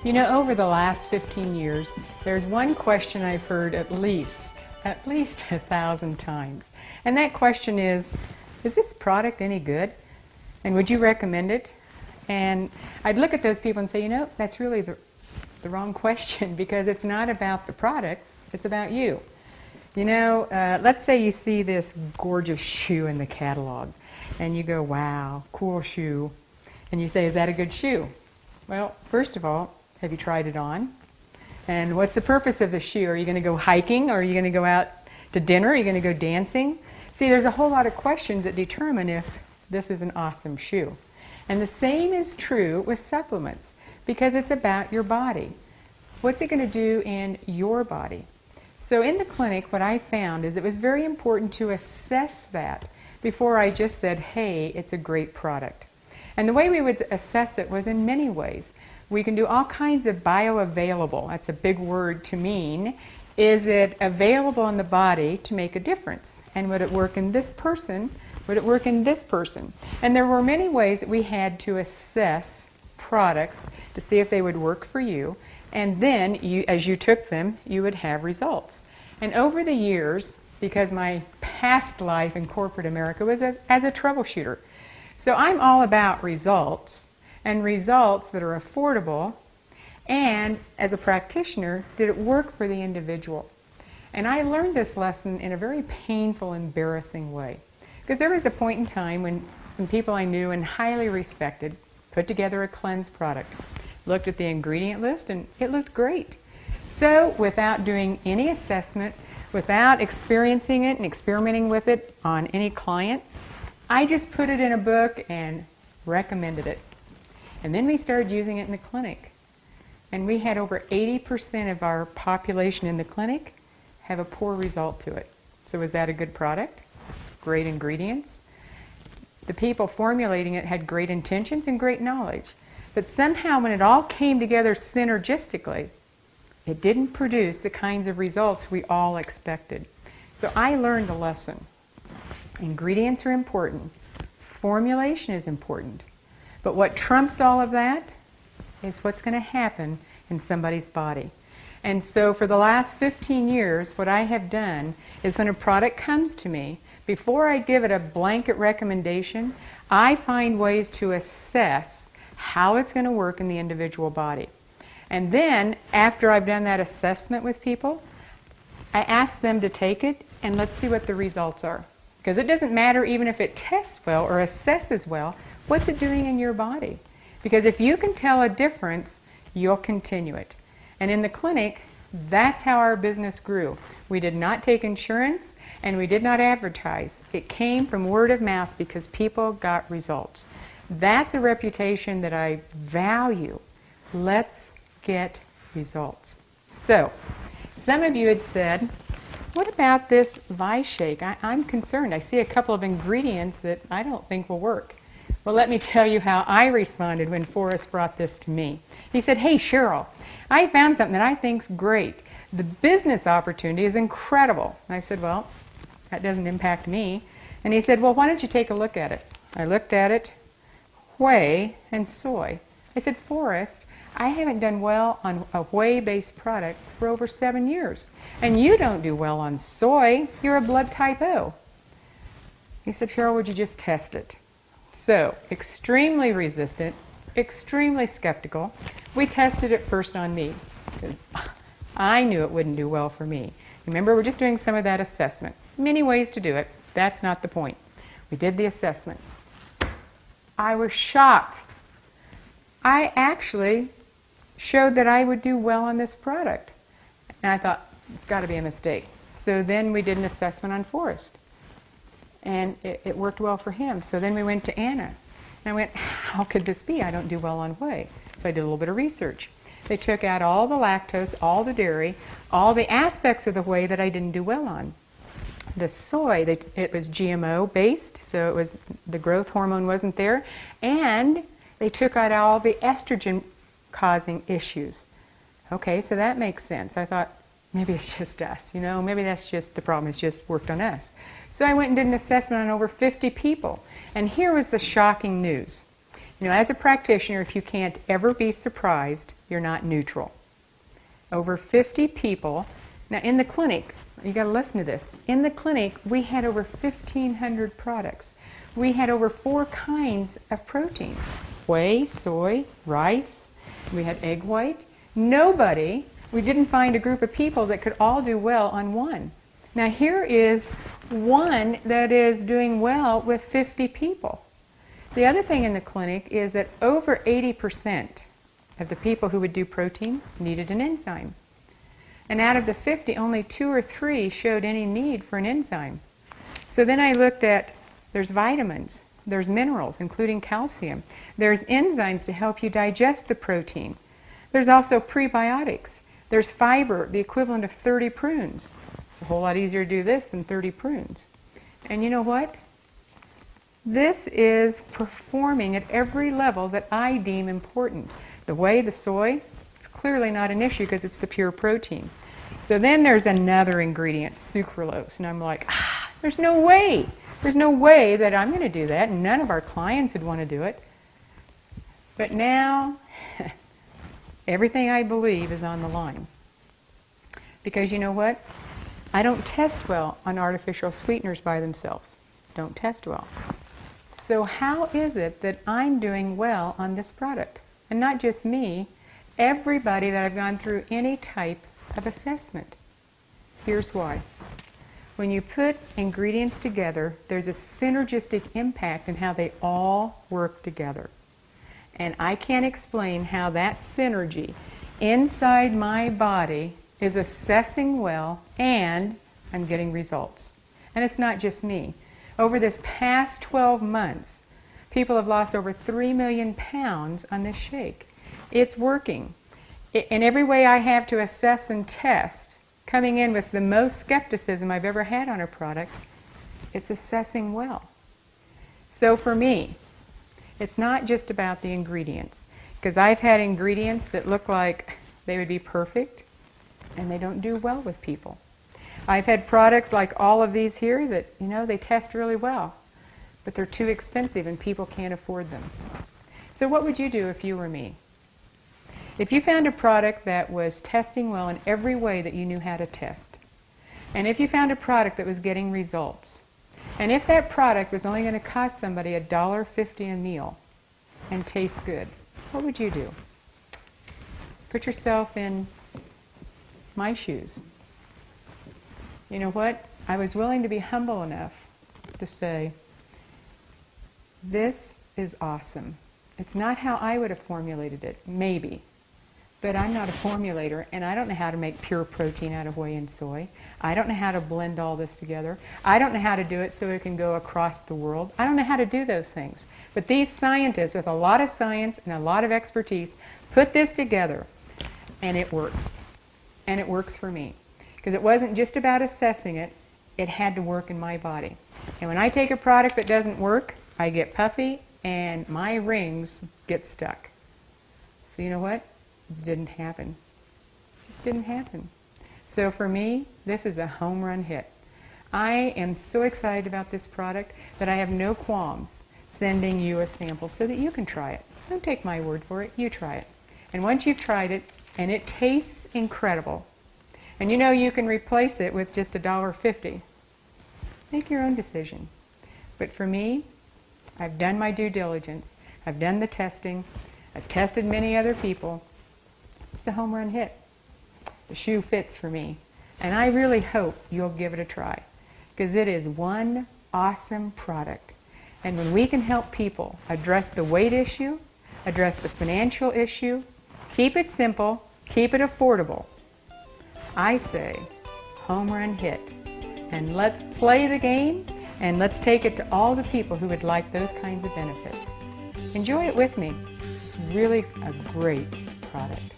You know, over the last 15 years, there's one question I've heard at least 1,000 times. And that question is this product any good? And would you recommend it? And I'd look at those people and say, you know, that's really the wrong question, because it's not about the product, it's about you. You know, let's say you see this gorgeous shoe in the catalog, and you go, wow, cool shoe. And you say, is that a good shoe? Well, first of all, have you tried it on? And what's the purpose of the shoe? Are you going to go hiking? Or are you going to go out to dinner? Are you going to go dancing? See, there's a whole lot of questions that determine if this is an awesome shoe. And the same is true with supplements, because it's about your body. What's it going to do in your body? So in the clinic, what I found is it was very important to assess that before I just said, hey, it's a great product. And the way we would assess it was in many ways. We can do all kinds of bioavailable. That's a big word to mean. Is it available in the body to make a difference? And would it work in this person? Would it work in this person? And there were many ways that we had to assess products to see if they would work for you. And then, as you took them, you would have results. And over the years, because my past life in corporate America was as a troubleshooter, so I'm all about results, and results that are affordable, and as a practitioner, did it work for the individual? And I learned this lesson in a very painful, embarrassing way. Because there was a point in time when some people I knew and highly respected put together a cleanse product, looked at the ingredient list, and it looked great. So without doing any assessment, without experiencing it and experimenting with it on any client, I just put it in a book and recommended it. And then we started using it in the clinic. And we had over 80% of our population in the clinic have a poor result to it. So is that a good product? Great ingredients? The people formulating it had great intentions and great knowledge. But somehow when it all came together synergistically, it didn't produce the kinds of results we all expected. So I learned a lesson. Ingredients are important. Formulation is important. But what trumps all of that is what's going to happen in somebody's body. And so for the last 15 years, what I have done is when a product comes to me, before I give it a blanket recommendation, I find ways to assess how it's going to work in the individual body. And then, after I've done that assessment with people, I ask them to take it and let's see what the results are. Because it doesn't matter even if it tests well or assesses well, what's it doing in your body? Because if you can tell a difference, you'll continue it. And in the clinic, that's how our business grew. We did not take insurance and we did not advertise. It came from word of mouth because people got results. That's a reputation that I value. Let's get results. So, some of you had said, what about this Vi-Shake? I'm concerned. I see a couple of ingredients that I don't think will work. Well, let me tell you how I responded when Forrest brought this to me. He said, hey, Cheryl, I found something that I think's great. The business opportunity is incredible. And I said, well, that doesn't impact me. And he said, well, why don't you take a look at it? I looked at it, whey and soy. I said, Forrest, I haven't done well on a whey-based product for over 7 years. And you don't do well on soy. You're a blood type O. He said, Cheryl, would you just test it? So, extremely resistant, extremely skeptical. We tested it first on me, because I knew it wouldn't do well for me. Remember, we're just doing some of that assessment. Many ways to do it. That's not the point. We did the assessment. I was shocked. I actually showed that I would do well on this product. And I thought, it's got to be a mistake. So then we did an assessment on Forrest. And it worked well for him. So then we went to Anna. And I went, how could this be? I don't do well on whey. So I did a little bit of research. They took out all the lactose, all the dairy, all the aspects of the whey that I didn't do well on. The soy, it was GMO based, so it was, the growth hormone wasn't there. And they took out all the estrogen causing issues. Okay, so that makes sense. I thought, maybe it's just us, you know, maybe that's just the problem, it's just worked on us. So I went and did an assessment on over 50 people. And here was the shocking news. You know, as a practitioner, if you can't ever be surprised, you're not neutral. Over 50 people. Now in the clinic, you got to listen to this. In the clinic, we had over 1,500 products. We had over 4 kinds of protein. Whey, soy, rice. We had egg white. We didn't find a group of people that could all do well on one. Now here is one that is doing well with 50 people. The other thing in the clinic is that over 80% of the people who would do protein needed an enzyme. And out of the 50, only 2 or 3 showed any need for an enzyme. So then I looked at, there's vitamins, there's minerals, including calcium. There's enzymes to help you digest the protein. There's also prebiotics. There's fiber, the equivalent of 30 prunes. It's a whole lot easier to do this than 30 prunes. And you know what? This is performing at every level that I deem important. The whey, the soy, it's clearly not an issue because it's the pure protein. So then there's another ingredient, sucralose. And I'm like, there's no way. There's no way that I'm going to do that. And none of our clients would want to do it. But now, everything I believe is on the line. Because you know what? I don't test well on artificial sweeteners by themselves. Don't test well. So how is it that I'm doing well on this product? And not just me, everybody that I've gone through any type of assessment. Here's why. When you put ingredients together, there's a synergistic impact in how they all work together. And I can't explain how that synergy inside my body is assessing well and I'm getting results. And it's not just me. Over this past 12 months, people have lost over 3 million pounds on this shake. It's working. In every way I have to assess and test, coming in with the most skepticism I've ever had on a product, it's assessing well. So for me, it's not just about the ingredients, because I've had ingredients that look like they would be perfect, and they don't do well with people. I've had products like all of these here that, you know, they test really well, but they're too expensive and people can't afford them. So what would you do if you were me? If you found a product that was testing well in every way that you knew how to test, and if you found a product that was getting results, and if that product was only going to cost somebody $1.50 a meal and taste good, what would you do? Put yourself in my shoes. You know what? I was willing to be humble enough to say, this is awesome. It's not how I would have formulated it, maybe. But I'm not a formulator, and I don't know how to make pure protein out of whey and soy. I don't know how to blend all this together. I don't know how to do it so it can go across the world. I don't know how to do those things. But these scientists, with a lot of science and a lot of expertise, put this together, and it works. And it works for me. Because it wasn't just about assessing it, it had to work in my body. And when I take a product that doesn't work, I get puffy, and my rings get stuck. So you know what? It didn't happen. It just didn't happen. So for me, this is a home run hit. I am so excited about this product that I have no qualms sending you a sample so that you can try it. Don't take my word for it, you try it. And once you've tried it, and it tastes incredible, and you know you can replace it with just $1.50, make your own decision. But for me, I've done my due diligence. I've done the testing. I've tested many other people. It's a home run hit. The shoe fits for me. And I really hope you'll give it a try, because it is one awesome product. And when we can help people address the weight issue, address the financial issue, keep it simple, keep it affordable, I say home run hit. And let's play the game, and let's take it to all the people who would like those kinds of benefits. Enjoy it with me. It's really a great product.